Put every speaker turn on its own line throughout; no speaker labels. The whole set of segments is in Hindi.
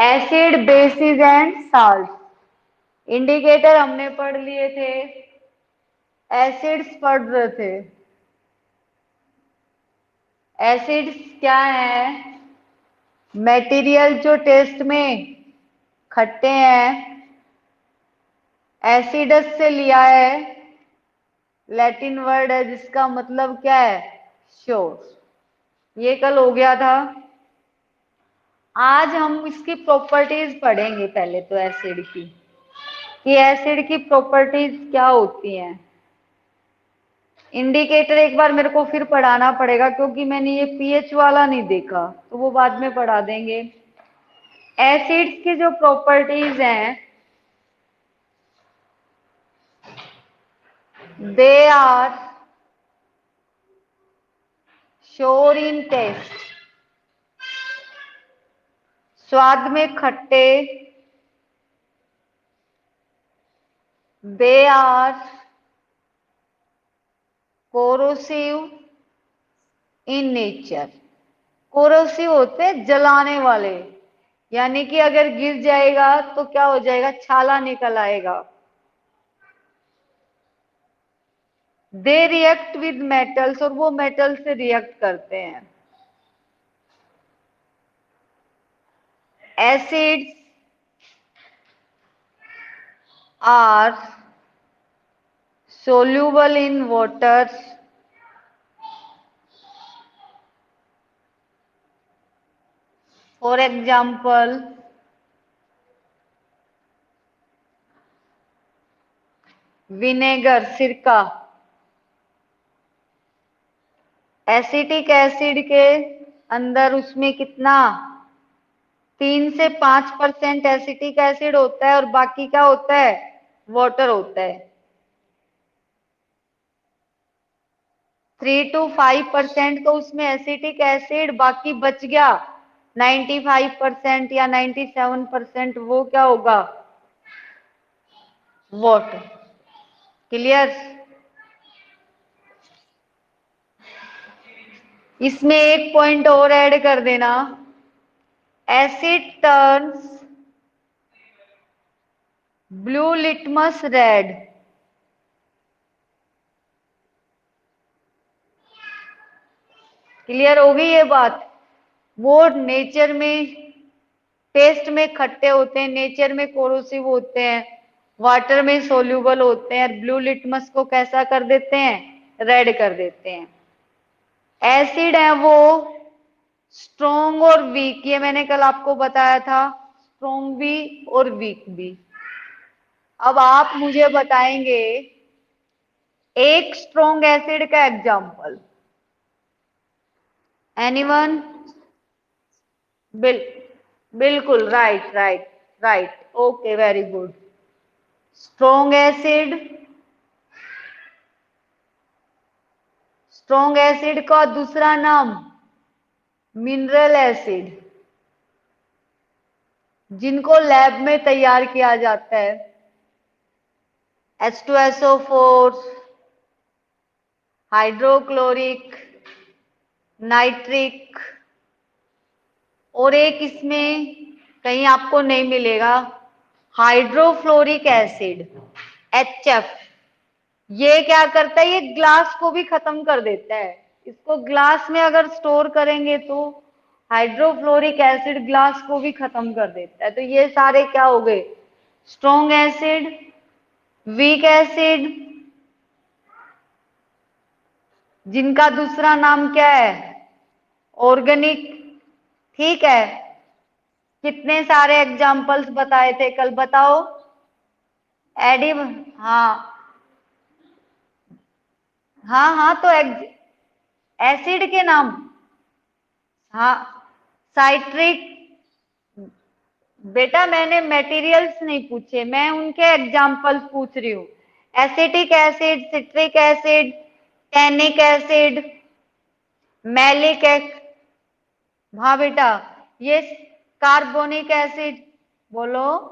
Acid, basis and salt. Indicator हमने पढ़ लिए थे, एसिड्स पढ़ रहे थे। एसिड्स क्या है? मटेरियल जो टेस्ट में खट्टे हैं, एसिडस से लिया है, लैटिन वर्ड है जिसका मतलब क्या है? श्योर। ये कल हो गया था। आज हम इसकी प्रॉपर्टीज पढ़ेंगे पहले तो एसिड की, कि एसिड की प्रॉपर्टीज क्या होती हैं। इंडिकेटर एक बार मेरे को फिर पढ़ाना पड़ेगा क्योंकि मैंने ये पीएच वाला नहीं देखा, तो वो बाद में पढ़ा देंगे। एसिड्स की जो प्रॉपर्टीज हैं, they are sour in taste, स्वाद में खट्टे। They are corrosive in nature. Corrosive होते हैं जलाने वाले, यानी कि अगर गिर जाएगा तो क्या हो जाएगा? छाला निकल आएगा। दे रिएक्ट विद मेटल्स, और वो मेटल से रिएक्ट करते हैं। Acids are soluble in water, for example vinegar, सिरका। एसिटिक एसिड के अंदर उसमें कितना? 3 से 5% एसिटिक एसिड होता है और बाकी क्या होता है? वाटर होता है। 3 to 5% तो उसमें एसिटिक एसिड, बाकी बच गया 95% या 97%, वो क्या होगा? वाटर। क्लियर? इसमें एक पॉइंट और ऐड कर देना, asset turns blue litmus red. Clear हो गई ये बात? वो नेचर में टेस्ट में खट्टे होते हैं, नेचर में कोरोसिव होते हैं, वाटर में सोल्यूबल होते हैं, ब्लू लिटमस को कैसा कर देते हैं? रेड कर देते हैं। एसिड है वो स्ट्रोंग और वीक, ये मैंने कल आपको बताया था, स्ट्रोंग भी और वीक भी। अब आप मुझे बताएंगे एक स्ट्रोंग एसिड का एग्जांपल। एनीवन? बिल्कुल right right right, okay, very good. Strong acid, strong acid का दूसरा नाम मिनरल एसिड, जिनको लैब में तैयार किया जाता है। H2SO4, हाइड्रोक्लोरिक, नाइट्रिक, और एक इसमें कहीं आपको नहीं मिलेगा, हाइड्रोफ्लोरिक एसिड, HF। ये क्या करता है? ये ग्लास को भी खत्म कर देता है। इसको ग्लास में अगर स्टोर करेंगे तो हाइड्रोफ्लोरिक एसिड ग्लास को भी खत्म कर देता है। तो ये सारे क्या हो गए? स्ट्रॉन्ग एसिड, वीक एसिड, जिनका दूसरा नाम क्या है? ऑर्गेनिक। ठीक है, कितने सारे एग्जाम्पल्स बताए थे कल, बताओ? एडिब, हाँ हाँ हाँ, तो एसिड के नाम, हाँ, साइट्रिक। बेटा मैंने मटेरियल्स नहीं पूछे, मैं उनके एग्जाम्पल्स पूछ रही हूँ। Acetic acid, citric acid, tannic acid, malic acid. हाँ बेटा, ये कार्बोनिक एसिड। बोलो।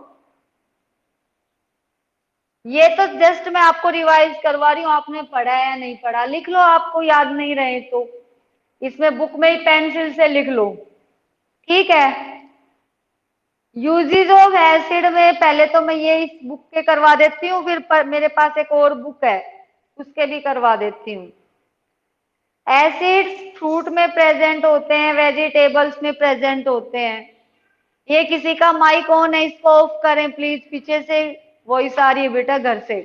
ये तो जस्ट मैं आपको रिवाइज करवा रही हूँ, आपने पढ़ा है या नहीं पढ़ा? लिख लो, आपको याद नहीं रहे तो इसमें बुक में ही पेंसिल से लिख लो। ठीक है, यूजेस ऑफ एसिड में पहले तो मैं ये इस बुक के करवा देती हूँ, फिर मेरे पास एक और बुक है उसके भी करवा देती हूँ। एसिड्स फ्रूट में प्रेजेंट होते हैं, वेजिटेबल्स में प्रेजेंट होते हैं। ये किसी का माइक ऑन है, इसको ऑफ करें प्लीज, पीछे से वॉइस आ रही है बेटा घर से।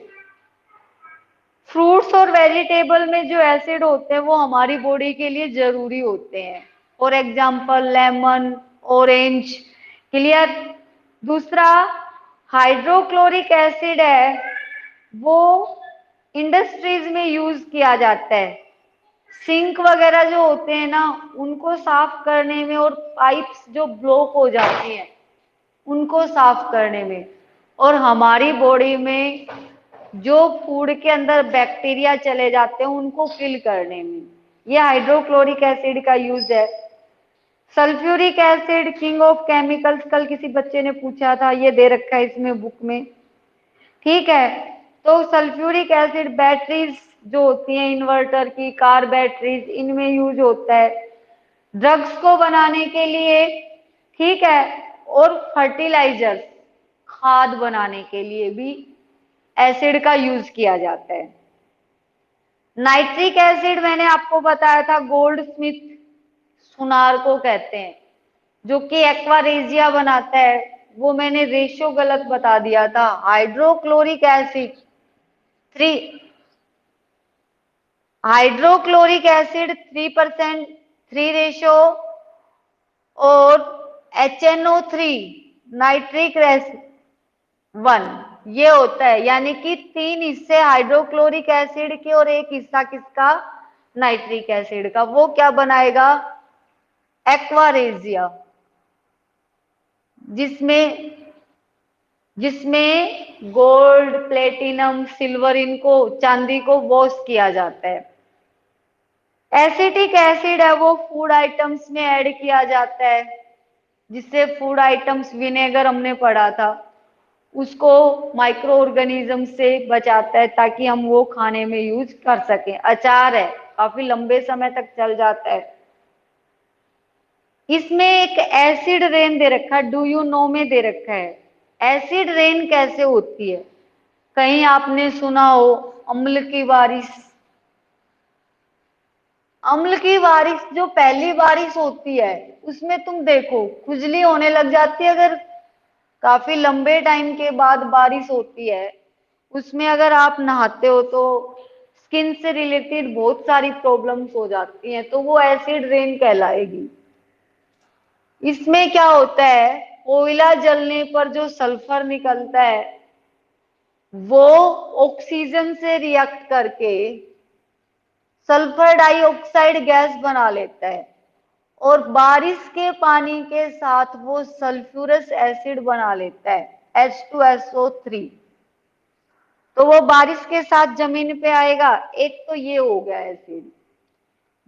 फ्रूट्स और वेजिटेबल में जो एसिड होते हैं वो हमारी बॉडी के लिए जरूरी होते हैं। For example lemon, orange, clear. दूसरा हाइड्रोक्लोरिक एसिड है, वो इंडस्ट्रीज में यूज किया जाता है। सिंक वगैरह जो होते हैं ना उनको साफ करने में, और पाइप्स जो ब्लॉक हो जाती हैं उनको साफ करने में, और हमारी बॉडी में जो फूड के अंदर बैक्टीरिया चले जाते हैं उनको किल करने में, ये हाइड्रोक्लोरिक एसिड का यूज है। Sulphuric acid king of chemicals, कल किसी बच्चे ने पूछा था, ये दे रखा है इसमें बुक में, ठीक है। तो सल्फ्यूरिक एसिड बैटरीज जो होती हैं इन्वर्टर की, कार बैटरीज, इनमें यूज होता है। ड्रग्स को बनाने के लिए, ठीक है, और फर्टिलाइजर्स, खाद बनाने के लिए भी एसिड का यूज किया जाता है। नाइट्रिक एसिड मैंने आपको बताया था गोल्ड स्मिथ सुनार को कहते हैं, जो कि एक्वारेजिया बनाता है, वो मैंने रेशियो गलत बता दिया था। Hydrochloric acid three, hydrochloric acid 3%, 3 ratio, और HNO3 नाइट्रिक एसिड 1, ये होता है। यानी कि 3 हिस्से हाइड्रोक्लोरिक एसिड के और 1 हिस्सा किसका, नाइट्रिक एसिड का। वो क्या बनाएगा, एक्वारेजिया, जिसमें जिसमें गोल्ड, प्लेटिनम, सिल्वर, इनको, चांदी को वॉश किया जाता है। एसिटिक एसिड है वो फूड आइटम्स में ऐड किया जाता है, जिससे फूड आइटम्स, विनेगर हमने पढ़ा था, उसको माइक्रो ऑर्गेनिज्म से बचाता है ताकि हम वो खाने में यूज कर सकें। अचार है, काफी लंबे समय तक चल जाता है। इसमें एक एसिड रेन दे रखा है, डू यू नो में दे रखा है। एसिड रेन कैसे होती है, कहीं आपने सुना हो अम्ल की बारिश। अम्ल की बारिश जो पहली बारिश होती है उसमें तुम देखो खुजली होने लग जाती है, अगर काफी लंबे टाइम के बाद बारिश होती है, उसमें अगर आप नहाते हो तो स्किन से रिलेटेड बहुत सारी प्रॉब्लम्स हो जाती हैं, तो वो एसिड रेन कहलाएगी। इसमें क्या होता है, कोयला जलने पर जो सल्फर निकलता है वो ऑक्सीजन से रिएक्ट करके सल्फर डाइऑक्साइड गैस बना लेता है, और बारिश के पानी के साथ वो सल्फ्यूरस एसिड बना लेता है, H2SO3। तो वो बारिश के साथ जमीन पे आएगा। एक तो ये हो गया एसिड।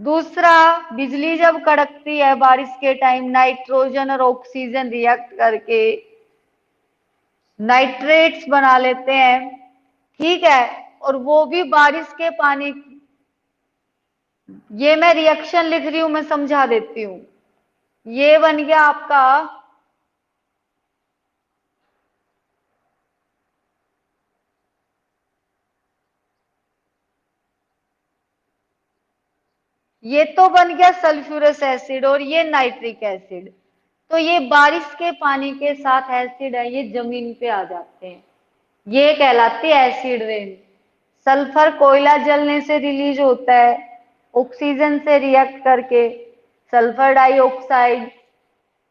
दूसरा, बिजली जब कड़कती है बारिश के टाइम, नाइट्रोजन और ऑक्सीजन रिएक्ट करके नाइट्रेट्स बना लेते हैं, ठीक है, और वो भी बारिश के पानी। ये मैं रिएक्शन लिख रही हूं, मैं समझा देती हूं। ये बन गया आपका, ये तो बन गया सल्फ्यूरस एसिड और ये नाइट्रिक एसिड। तो ये बारिश के पानी के साथ एसिड है, ये जमीन पे आ जाते हैं, ये कहलाती है एसिड रेन। सल्फर कोयला जलने से रिलीज होता है, ऑक्सीजन से रिएक्ट करके सल्फर डाइऑक्साइड,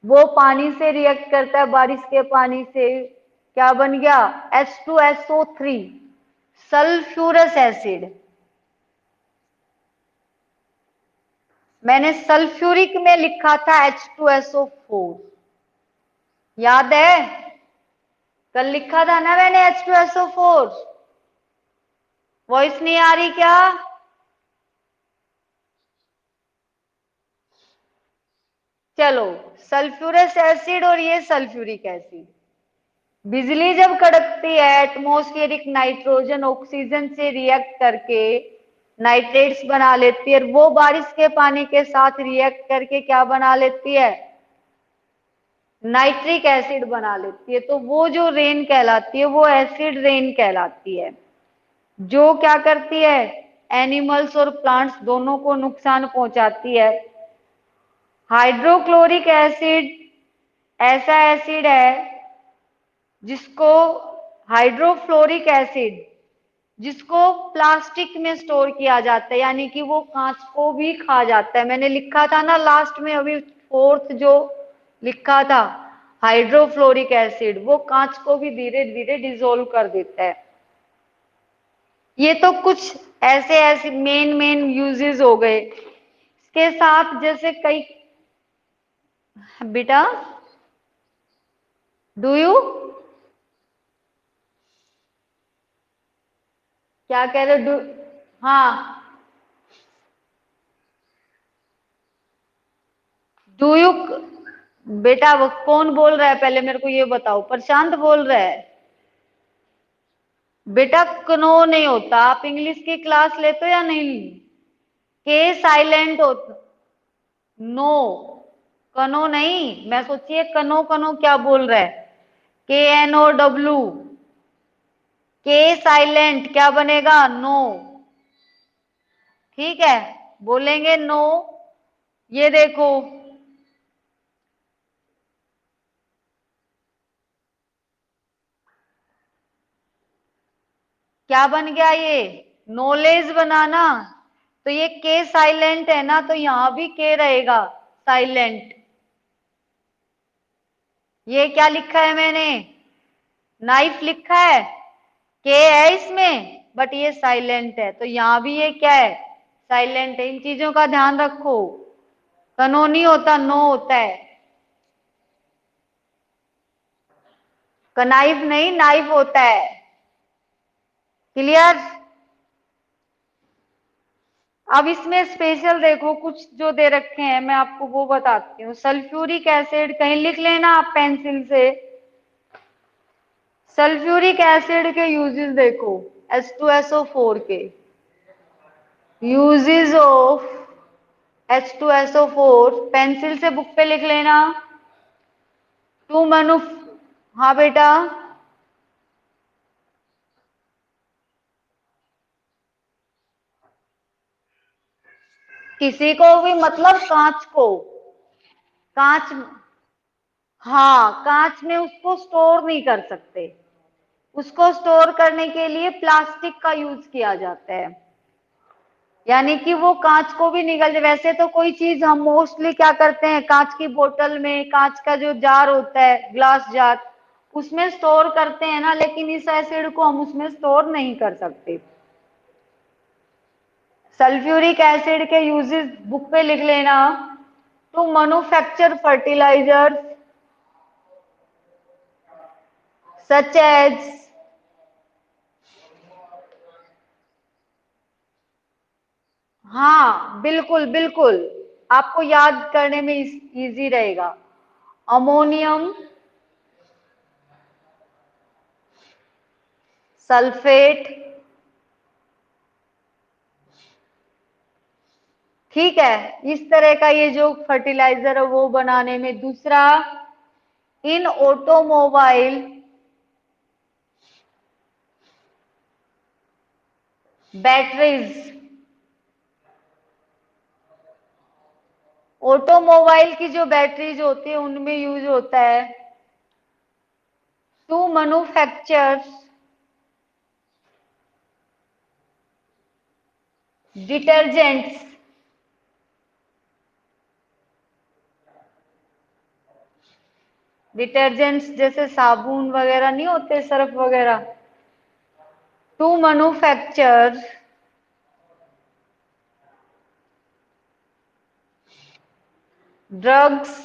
वो पानी से रिएक्ट करता है बारिश के पानी से, क्या बन गया, H2SO3, सल्फ्यूरस एसिड। मैंने सल्फ्यूरिक में लिखा था H2SO4, याद है, कल लिखा था ना मैंने H2SO4। वॉइस नहीं आ रही क्या, चलो। सल्फ्यूरस एसिड और ये सल्फ्यूरिक एसिड, बिजली जब कड़कती है एटमॉस्फेरिक नाइट्रोजन ऑक्सीजन से रिएक्ट करके नाइट्रेट्स बना लेती है, वो बारिश के पानी के साथ रिएक्ट करके क्या बना लेती है, नाइट्रिक एसिड बना लेती है। तो वो जो रेन कहलाती है वो एसिड रेन कहलाती है, जो क्या करती है, एनिमल्स और प्लांट्स दोनों को नुकसान पहुंचाती है। हाइड्रोक्लोरिक एसिड ऐसा एसिड है जिसको, हाइड्रोफ्लोरिक एसिड जिसको प्लास्टिक में स्टोर किया जाता है, यानी कि वो कांच को भी खा जाता है। मैंने लिखा था ना लास्ट में, अभी फोर्थ जो लिखा था, हाइड्रोफ्लोरिक एसिड, वो कांच को भी धीरे धीरे डिसोल्व कर देता है। ये तो कुछ ऐसे ऐसे मेन मेन यूजेस हो गए। इसके साथ जैसे कई, बेटा डू यू, क्या कह रहे हो, डू, हाँ, डू यू, बेटा वो कौन बोल रहा है पहले मेरे को ये बताओ, प्रशांत बोल रहा है? बेटा कनो नहीं होता, आप इंग्लिश की क्लास लेते हो या नहीं? के साइलेंट होता, नो, कनो नहीं। मैं सोचिए कनो कनो क्या बोल रहा है, के एन ओ डब्ल्यू, के साइलेंट क्या बनेगा, नो। ठीक है, बोलेंगे नो। ये देखो, क्या बन गया ये, नॉलेज बनाना। तो ये के साइलेंट है ना, तो यहां भी के रहेगा, साइलेंट। ये क्या लिखा है मैंने, नाइफ लिखा है, के है इसमें, बट ये साइलेंट है, तो यहां भी ये क्या है, साइलेंट है। इन चीजों का ध्यान रखो, कनो नहीं होता, नो होता है। कनाइफ नहीं, नाइफ होता है। क्लियर? अब इसमें स्पेशल देखो कुछ जो दे रखे हैं, मैं आपको वो बताती हूँ। सल्फ्यूरिक एसिड कहीं लिख लेना आप पेंसिल से। सल्फ्यूरिक एसिड के यूजेस देखो, H2SO4 के यूजेस ऑफ H2SO4, पेंसिल से बुक पे लिख लेना। टू मनु, हाँ बेटा, किसी को भी मतलब कांच को, कांच, हाँ कांच में उसको स्टोर नहीं कर सकते, उसको स्टोर करने के लिए प्लास्टिक का यूज किया जाता है, यानी कि वो कांच को भी निगल जाए। वैसे तो कोई चीज हम मोस्टली क्या करते हैं, कांच की बोतल में, कांच का जो जार होता है, ग्लास जार, उसमें स्टोर करते हैं ना, लेकिन इस एसिड को हम उसमें स्टोर नहीं कर सकते। सल्फ्यूरिक एसिड के यूजेस बुक पे लिख लेना। To manufacture fertilisers such as, हाँ बिल्कुल बिल्कुल, आपको याद करने में इजी रहेगा। अमोनियम सल्फेट, ठीक है, इस तरह का ये जो फर्टिलाइजर है वो बनाने में। दूसरा, इन ऑटोमोबाइल बैटरीज, ऑटोमोबाइल की जो बैटरीज होती है उनमें यूज होता है। टू मैन्युफैक्चर डिटर्जेंट्स, डिटर्जेंट्स जैसे साबुन वगैरह नहीं होते, सर्फ वगैरह। To manufacture drugs,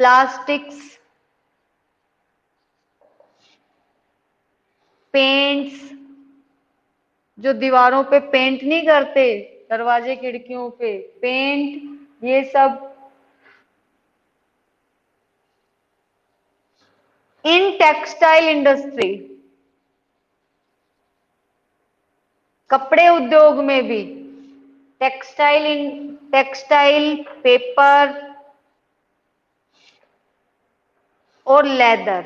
plastics, paints, जो दीवारों पे पेंट नहीं करते, दरवाजे खिड़कियों पे पेंट, ये सब। इन टेक्सटाइल इंडस्ट्री, कपड़े उद्योग में भी, टेक्सटाइल, टेक्सटाइल, पेपर, और लेदर,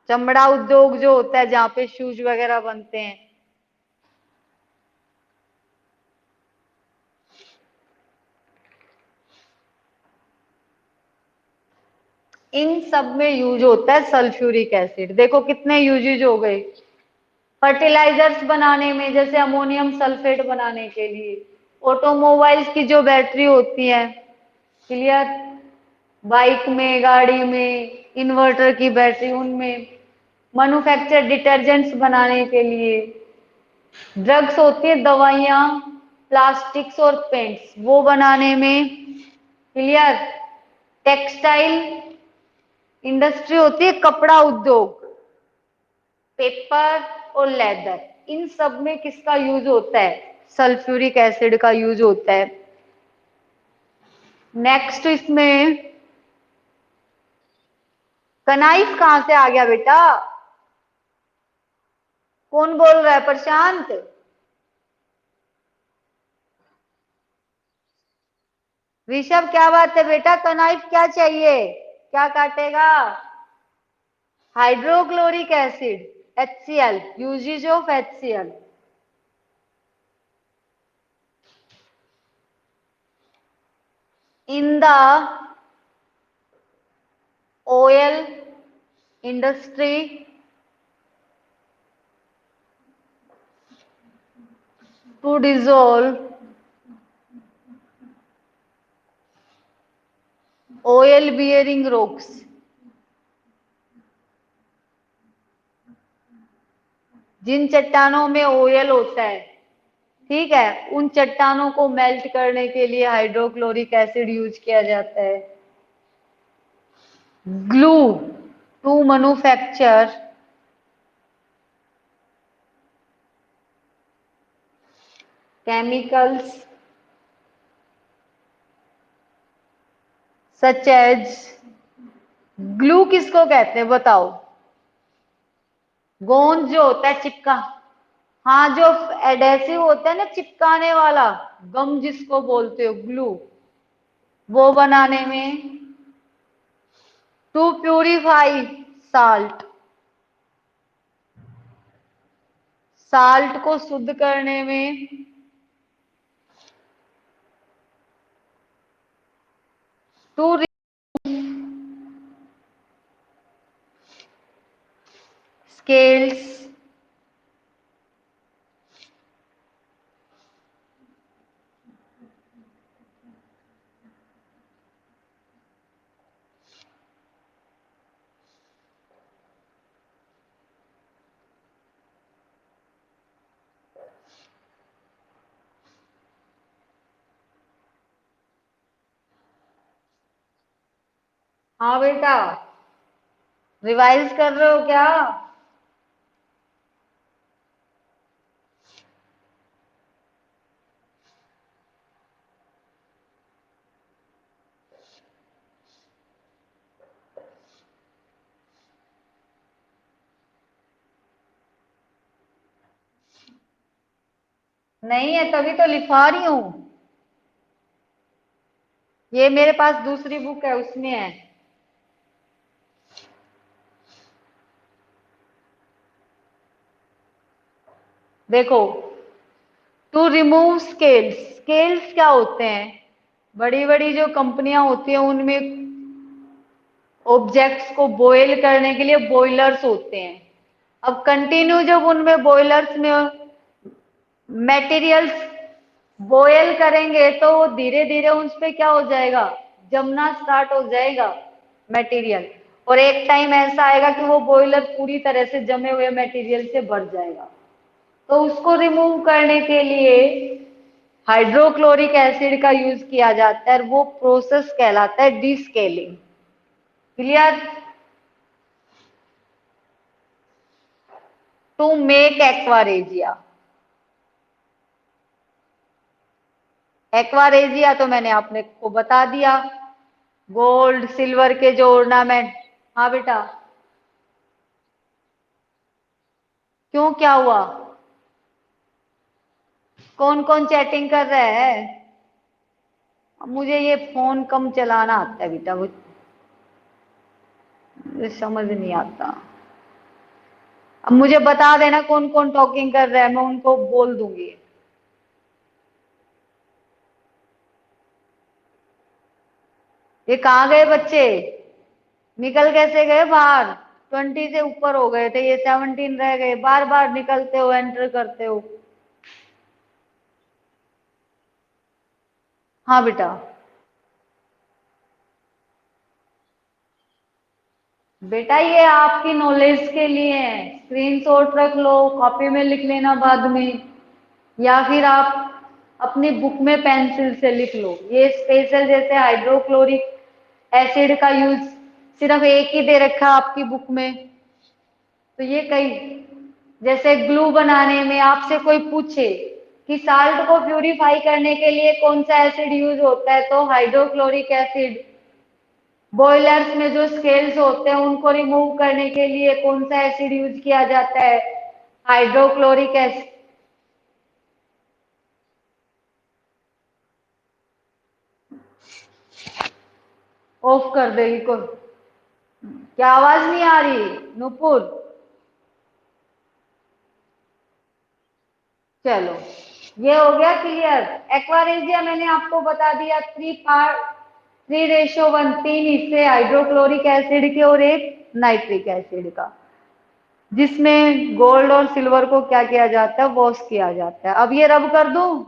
चमड़ा उद्योग जो होता है जहां पे शूज वगैरह बनते हैं, इन सब में यूज होता है सल्फ्यूरिक एसिड। देखो कितने यूजेज हो गए। फर्टिलाइजर्स बनाने में, जैसे अमोनियम सल्फेट बनाने के लिए, ऑटोमोबाइल्स की जो बैटरी होती है, क्लियर, बाइक में, गाड़ी में, इन्वर्टर की बैटरी, उनमें, मैन्युफैक्चर डिटर्जेंट्स बनाने के लिए, ड्रग्स होती है, दवाइयां, प्लास्टिक्स और पेंट्स वो बनाने में, क्लियर, टेक्सटाइल इंडस्ट्री होती है, कपड़ा उद्योग, पेपर और लेदर, इन सब में किसका यूज होता है? सल्फ्यूरिक एसिड का यूज होता है। नेक्स्ट इसमें कनाइफ कहां से आ गया बेटा? कौन बोल रहा है? प्रशांत? ऋषभ क्या बात है बेटा, कनाइफ क्या चाहिए, क्या काटेगा? Hydrochloric acid, HCl, uses of HCl। In the oil industry, to dissolve oil bearing rocks, जिन चट्टानों में ऑयल होता है, ठीक है, उन चट्टानों को मेल्ट करने के लिए हाइड्रोक्लोरिक एसिड यूज किया जाता है। Glue, to manufacture chemicals such as, glue किसको कहते हैं बताओ? गोंद जो होता है, चिपका, हाँ, जो एडेसिव होता है ना, चिपकाने वाला, गम जिसको बोलते हो, ग्लू, वो बनाने में। टू प्यूरिफाई साल्ट, साल्ट को शुद्ध करने में। टू स्केल्स, हाँ बेटा, रिवाइज कर रहे हो क्या? नहीं है तभी तो लिखा रही हूं। ये मेरे पास दूसरी बुक है, उसमें है। देखो, टू रिमूव स्केल्स, स्केल्स क्या होते हैं? बड़ी बड़ी जो कंपनियां होती हैं उनमें ऑब्जेक्ट्स को बॉयल करने के लिए बॉयलर्स होते हैं। अब कंटिन्यू जब उनमें बॉयलर्स में मटेरियल्स बॉयल करेंगे तो वो धीरे धीरे उस पे क्या हो जाएगा, जमना स्टार्ट हो जाएगा मटेरियल, और एक टाइम ऐसा आएगा कि वो बॉयलर पूरी तरह से जमे हुए मटेरियल से भर जाएगा। तो उसको रिमूव करने के लिए हाइड्रोक्लोरिक एसिड का यूज किया जाता है, और वो प्रोसेस कहलाता है descaling. Clear? To make aqua regia, aqua regia तो मैंने आपने को बता दिया, गोल्ड सिल्वर के जो ऑर्नामेंट। हाँ बेटा, क्यों, क्या हुआ? कौन कौन चैटिंग कर रहा है? मुझे ये फोन कम चलाना आता है बेटा, मुझे समझ नहीं आता। अब मुझे बता देना कौन कौन टॉकिंग कर रहा है, मैं उनको बोल दूंगी। ये कहाँ गए बच्चे, निकल कैसे गए बाहर? 20 से ऊपर हो गए थे, ये 17 रह गए, बार बार निकलते हो, एंटर करते हो। हाँ बेटा। बेटा ये आपकी नॉलेज के लिए है, स्क्रीनशॉट रख लो, कॉपी में लिख लेना बाद में, या फिर आप अपनी बुक में पेंसिल से लिख लो। ये स्पेशल जैसे हाइड्रोक्लोरिक एसिड का यूज सिर्फ एक ही दे रखा है आपकी बुक में, तो ये कई, जैसे ग्लू बनाने में आपसे कोई पूछे कि साल्ट को प्यूरिफाई करने के लिए कौन सा एसिड यूज होता है, तो हाइड्रोक्लोरिक एसिड। बॉयलर्स में जो स्केल्स होते हैं उनको रिमूव करने के लिए कौन सा एसिड यूज किया जाता है? Hydrochloric acid. ऑफ कर देगी को, क्या आवाज नहीं आ रही नुपुर? चलो, ये हो गया क्लियर। एक्वारेजिया मैंने आपको बता दिया, 3:3:1, 3 हिस्से हाइड्रोक्लोरिक एसिड के और एक नाइट्रिक एसिड का, जिसमें गोल्ड और सिल्वर को क्या किया जाता है, वॉश किया जाता है। अब ये रब कर दूं?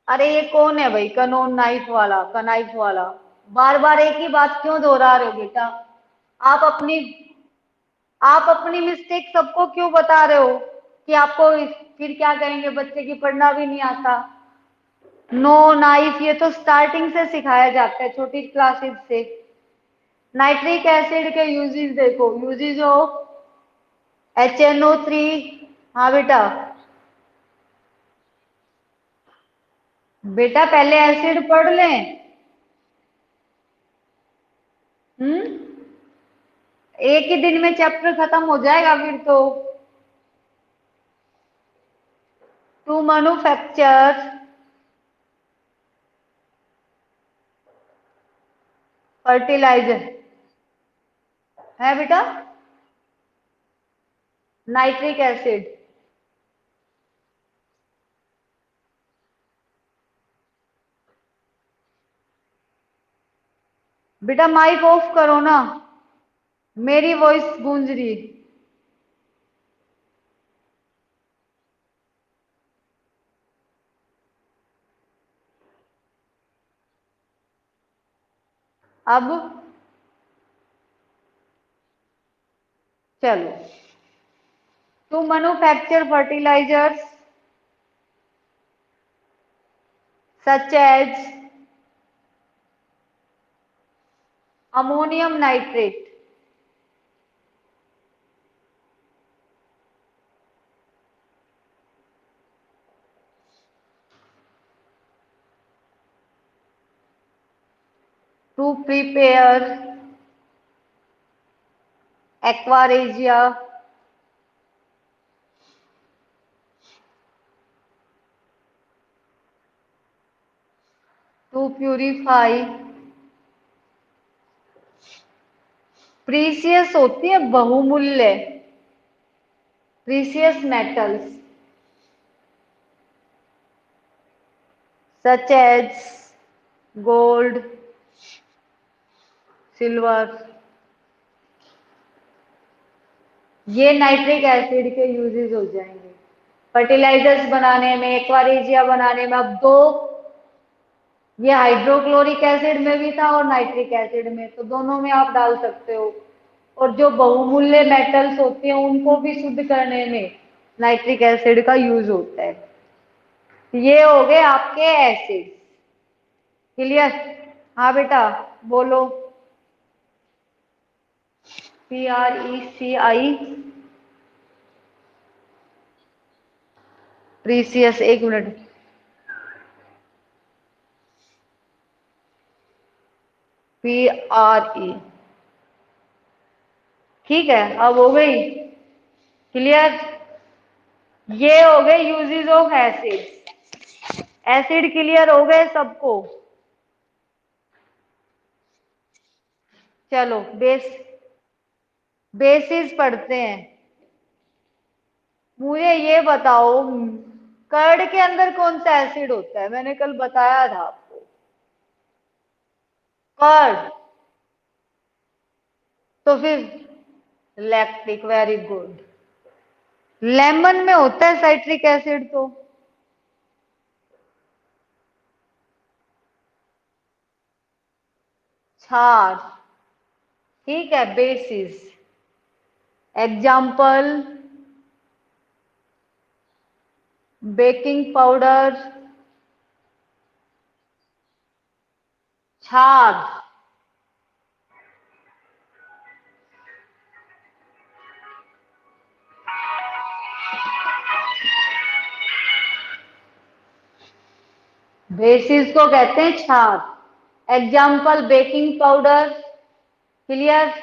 अरे ये कौन है भाई, कनोन नाइफ वाला, कनाइफ वाला? बार बार एक ही बात क्यों दोहरा रहे हो बेटा? आप अपनी आप अपनी मिस्टेक सबको क्यों बता रहे हो कि आपको फिर क्या कहेंगे बच्चे की पढ़ना भी नहीं आता? नो नाइफ ये तो स्टार्टिंग से सिखाया जाता है, छोटी क्लासेस से। नाइट्रिक एसिड के यूजेस देखो, यूजेस ऑफ HNO3। हाँ बेटा। बेटा पहले एसिड पढ़ लें। हम्म, एक ही दिन में चैप्टर खत्म हो जाएगा फिर तो। टू मैन्युफैक्चर फर्टिलाइजर है बेटा, नाइट्रिक एसिड। बेटा माइक ऑफ करो ना, मेरी वॉइस गूंज रही। अब चलो, to manufacture fertilisers such as ammonium nitrate, to prepare aqua regia to purify precious होती है बहुमूल्य, precious metals such as gold, silver. ये नाइट्रिक एसिड के यूजेस हो जाएंगे फर्टिलाइजर्स बनाने में, एक्वारेजिया बनाने में। अब दो, ये हाइड्रोक्लोरिक एसिड में भी था और नाइट्रिक एसिड में, तो दोनों में आप डाल सकते हो। और जो बहुमूल्य मेटल्स होते हैं उनको भी शुद्ध करने में नाइट्रिक एसिड का यूज होता है। ये हो गए आपके एसिड। क्लियर? हाँ बेटा, बोलो। PRECI, प्रीसियस, एक मिनट। PRE, ठीक है, अब हो गई क्लियर। ये हो गए uses of acid. Acid clear हो गए सबको। चलो बेसिस पढ़ते हैं। मुझे ये बताओ, कर्ड के अंदर कौन सा एसिड होता है? मैंने कल बताया था आपको। कर्ड। तो फिर लैक्टिक, वेरी गुड। लेमन में होता है साइट्रिक एसिड। तो छाछ। ठीक है, बेसिस। एग्जाम्पल, बेकिंग पाउडर, छाछ। बेसिस को कहते हैं छाछ। Example, baking powder. क्लियर।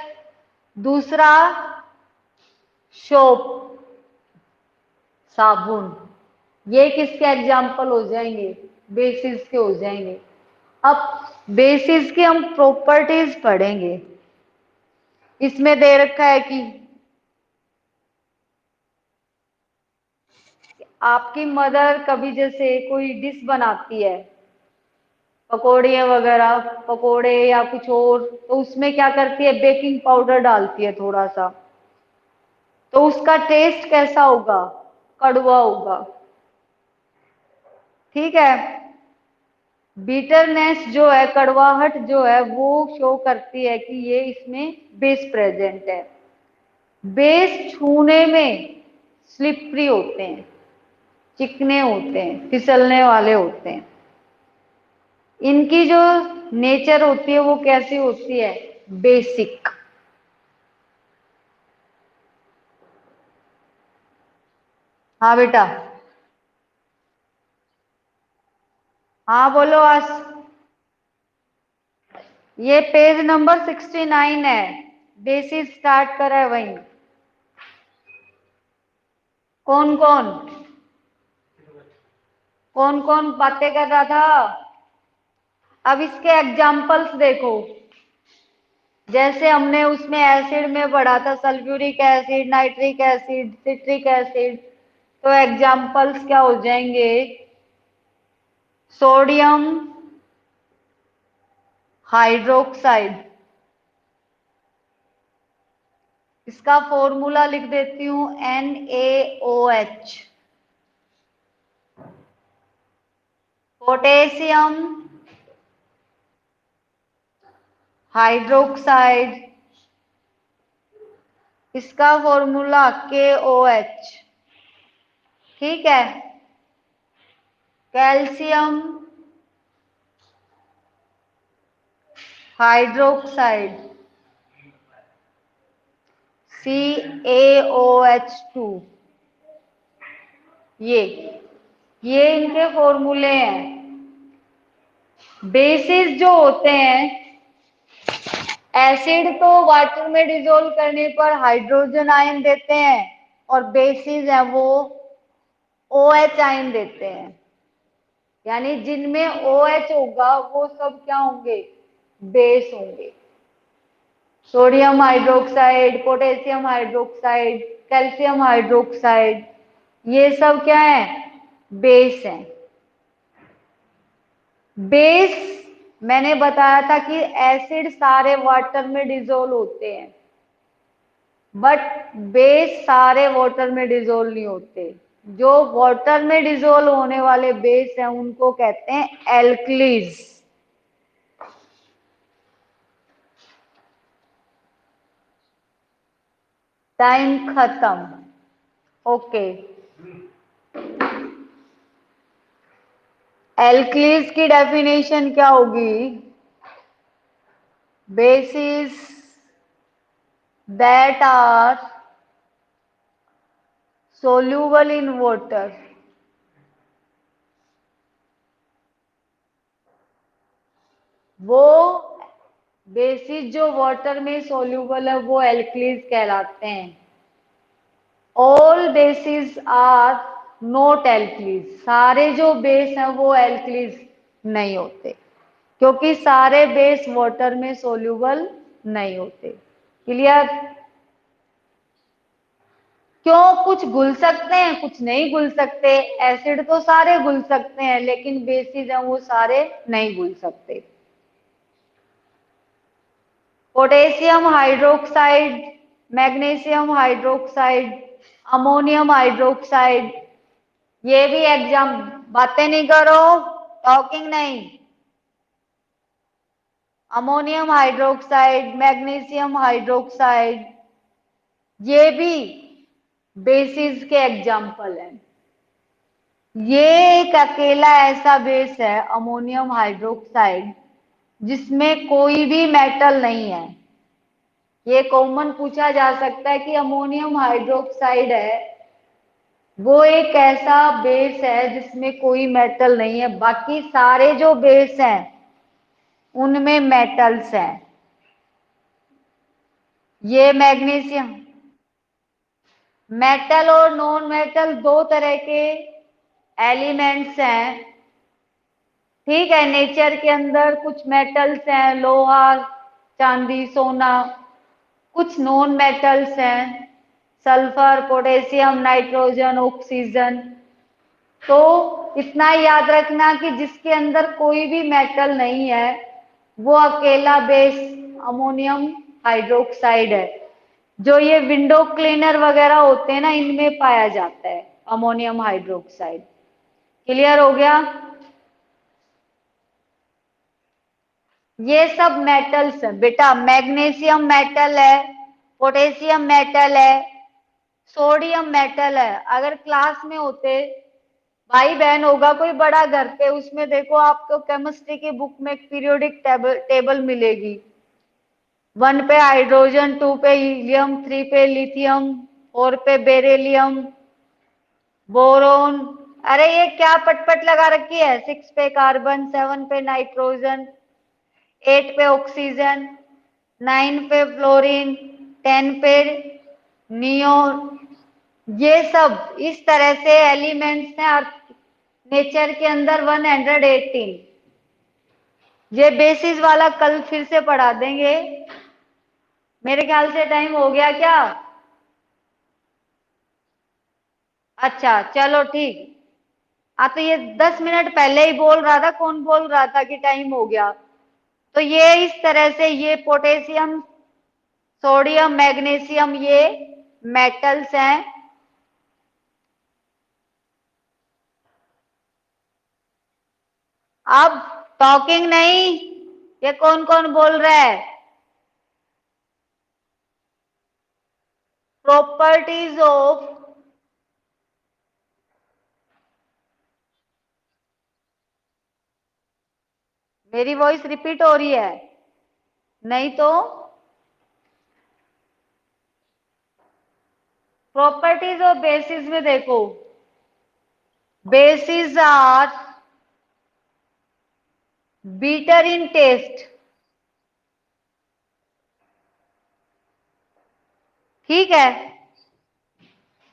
दूसरा, सोप, साबुन। ये किसके एग्जाम्पल हो जाएंगे? बेसिस के हो जाएंगे। अब बेसिस की हम प्रॉपर्टीज पढ़ेंगे। इसमें दे रखा है कि आपकी मदर कभी जैसे कोई डिश बनाती है, पकौड़े वगैरह, पकौड़े या कुछ और, तो उसमें क्या करती है? बेकिंग पाउडर डालती है थोड़ा सा। तो उसका टेस्ट कैसा होगा? कड़वा होगा। ठीक है। बीटरनेस जो है, कड़वाहट जो है, वो शो करती है कि ये इसमें बेस प्रेजेंट है। बेस छूने में स्लिपरी होते हैं, चिकने होते हैं, फिसलने वाले होते हैं। इनकी जो नेचर होती है वो कैसी होती है? बेसिक। हाँ बेटा। हाँ बोलो आज। ये पेज नंबर 69 है। बेसिस स्टार्ट करा है वहीं। कौन कौन कौन कौन बातें कर रहा था? अब इसके एग्जाम्पल्स देखो। जैसे हमने उसमें एसिड में पढ़ा था, sulphuric acid, nitric acid, citric acid. तो एग्जाम्पल्स क्या हो जाएंगे? Sodium hydroxide. इसका फॉर्मूला लिख देती हूं, NaOH। पोटेशियम हाइड्रोक्साइड, इसका फॉर्मूला KOH। ठीक है। Calcium hydroxide, CaOH2। ये इनके फॉर्मूले हैं। बेसिस जो होते हैं, एसिड तो वाटर में डिजोल्व करने पर हाइड्रोजन आयन देते हैं, और बेसिस है वो OH आयन देते हैं। यानी जिनमें OH होगा वो सब क्या होंगे? बेस होंगे। Sodium hydroxide, potassium hydroxide, calcium hydroxide, ये सब क्या है? बेस है। बेस, मैंने बताया था कि एसिड सारे वाटर में डिजोल्व होते हैं, बट बेस सारे वाटर में डिजोल्व नहीं होते। जो वाटर में डिजोल्व होने वाले बेस हैं उनको कहते हैं एल्कलीज। टाइम खत्म। ओके। एल्कलीज की डेफिनेशन क्या होगी? Bases that are soluble in water, वो बेसिस जो वाटर में सोल्यूबल है वो एल्कलीज कहलाते हैं। All bases are not alkalis, सारे जो बेस हैं वो एल्कलीज नहीं होते, क्योंकि सारे बेस वाटर में सोल्यूबल नहीं होते। क्लियर? क्यों? कुछ घुल सकते हैं, कुछ नहीं घुल सकते। एसिड तो सारे घुल सकते हैं, लेकिन बेसिस हैं वो सारे नहीं घुल सकते। Potassium hydroxide, magnesium hydroxide, ammonium hydroxide, ये भी एग्जाम। बातें नहीं करो, टॉकिंग नहीं। अमोनियम हाइड्रोक्साइड, मैग्नीशियम हाइड्रोक्साइड, ये भी बेसिस के एग्जाम्पल हैं। ये एक अकेला ऐसा बेस है अमोनियम हाइड्रोक्साइड जिसमें कोई भी मेटल नहीं है। ये कॉमन पूछा जा सकता है कि अमोनियम हाइड्रोक्साइड है वो एक ऐसा बेस है जिसमें कोई मेटल नहीं है, बाकी सारे जो बेस हैं उनमें मेटल्स हैं। ये मैग्नीशियम, मेटल और नॉन मेटल दो तरह के एलिमेंट्स हैं। ठीक है, नेचर के अंदर कुछ मेटल्स हैं, लोहा, चांदी, सोना। कुछ नॉन मेटल्स हैं, सल्फर, पोटेशियम, नाइट्रोजन, ऑक्सीजन। तो इतना याद रखना कि जिसके अंदर कोई भी मेटल नहीं है वो अकेला बेस अमोनियम हाइड्रोक्साइड है। जो ये विंडो क्लीनर वगैरह होते हैं ना, इनमें पाया जाता है अमोनियम हाइड्रोक्साइड। क्लियर हो गया? ये सब मेटल्स है बेटा। मैग्नीशियम मेटल है, पोटेशियम मेटल है, सोडियम मेटल है। अगर क्लास में होते, भाई बहन होगा कोई बड़ा घर पे, उसमें देखो आपको केमिस्ट्री की बुक में एक पीरियोडिक टेबल मिलेगी। 1 पे हाइड्रोजन, 2 पे हीलियम, 3 पे लिथियम, 4 पे बेरिलियम, बोरोन। अरे ये क्या पटपट लगा रखी है? 6 पे कार्बन, 7 पे नाइट्रोजन, 8 पे ऑक्सीजन, 9 पे फ्लोरीन, 10 पे नियोन। ये सब इस तरह से एलिमेंट्स हैं नेचर के अंदर 118। ये बेसिस वाला कल फिर से पढ़ा देंगे। मेरे ख्याल से टाइम हो गया क्या? अच्छा चलो ठीक। तो ये 10 मिनट पहले ही बोल रहा था, कौन बोल रहा था कि टाइम हो गया? तो ये इस तरह से ये पोटेशियम, सोडियम, मैग्नीशियम ये मेटल्स हैं। अब टॉकिंग नहीं। ये कौन कौन बोल रहा है? प्रॉपर्टीज ऑफ, मेरी वॉइस रिपीट हो रही है? नहीं तो प्रॉपर्टीज ऑफ बेसिस में देखो, bases are bitter in taste. ठीक है।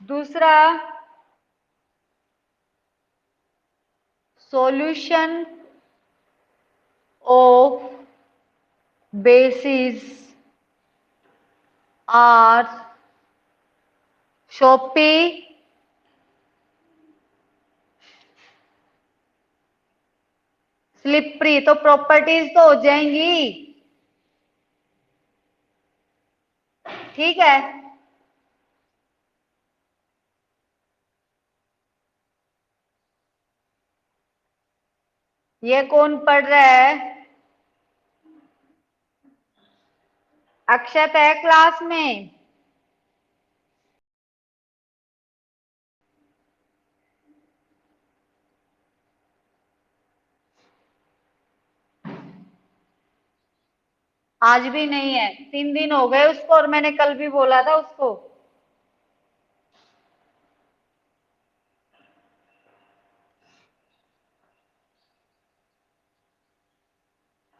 दूसरा, solution of bases are soapy, slippery. तो प्रॉपर्टीज तो हो जाएंगी। ठीक है। ये कौन पढ़ रहा है? अक्षत है क्लास में? आज भी नहीं है? 3 दिन हो गए उसको, और मैंने कल भी बोला था उसको।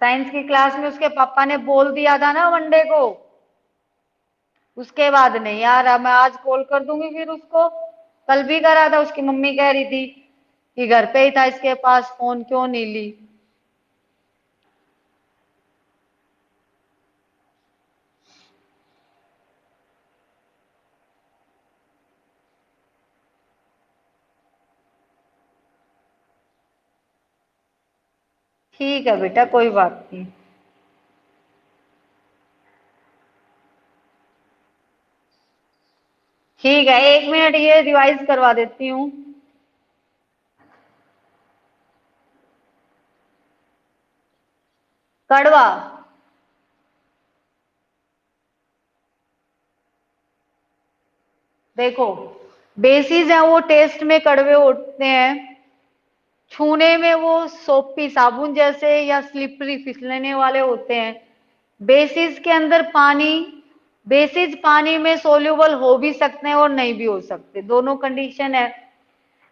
साइंस की क्लास में उसके पापा ने बोल दिया था ना मंडे को, उसके बाद नहीं आ रहा। मैं आज कॉल कर दूंगी फिर उसको। कल भी करा था, उसकी मम्मी कह रही थी कि घर पे ही था इसके पास, फोन क्यों नहीं ली। ठीक है बेटा, कोई बात नहीं। ठीक है, 1 मिनट ये रिवाइज करवा देती हूँ। कड़वा, देखो बेसिस है वो टेस्ट में कड़वे होते हैं, छूने में वो सोपी साबुन जैसे या स्लिपरी फिसलने वाले होते हैं। बेसिस के अंदर पानी, बेसिस पानी में सोल्यूबल हो भी सकते हैं और नहीं भी हो सकते, दोनों कंडीशन है।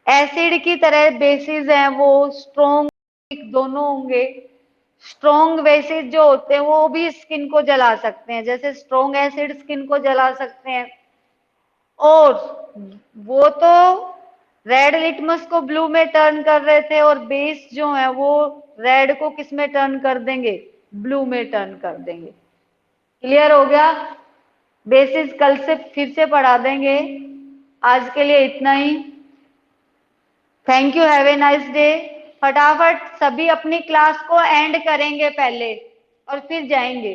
एसिड की तरह बेसिस हैं वो स्ट्रोंग दोनों होंगे। स्ट्रोंग बेसिस जो होते हैं वो भी स्किन को जला सकते हैं, जैसे स्ट्रोंग एसिड स्किन को जला सकते हैं। और वो तो रेड लिटमस को ब्लू में टर्न कर रहे थे, और बेस जो है वो रेड को किस में टर्न कर देंगे, ब्लू में टर्न कर देंगे। क्लियर हो गया? बेसिस कल से फिर से पढ़ा देंगे। आज के लिए इतना ही। Thank you, have a nice day. फटाफट सभी अपनी क्लास को एंड करेंगे पहले और फिर जाएंगे।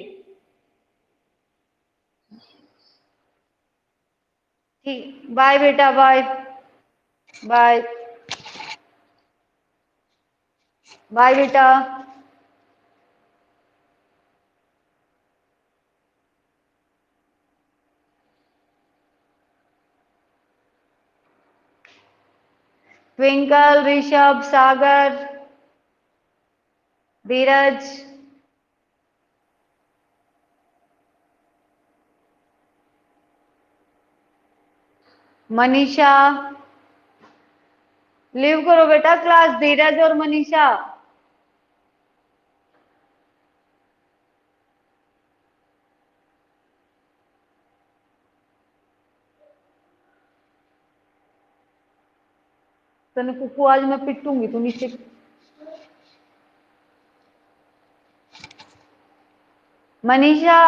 ठीक, बाय बेटा, बाय। बाय। बाय बेटा। ट्विंकल, ऋषभ, सागर, धीरज, मनीषा। लीव करो बेटा क्लास, धीरज और मनीषा। तने कुकू आज मैं पिटूंगी, तू नीचे। मनीषा।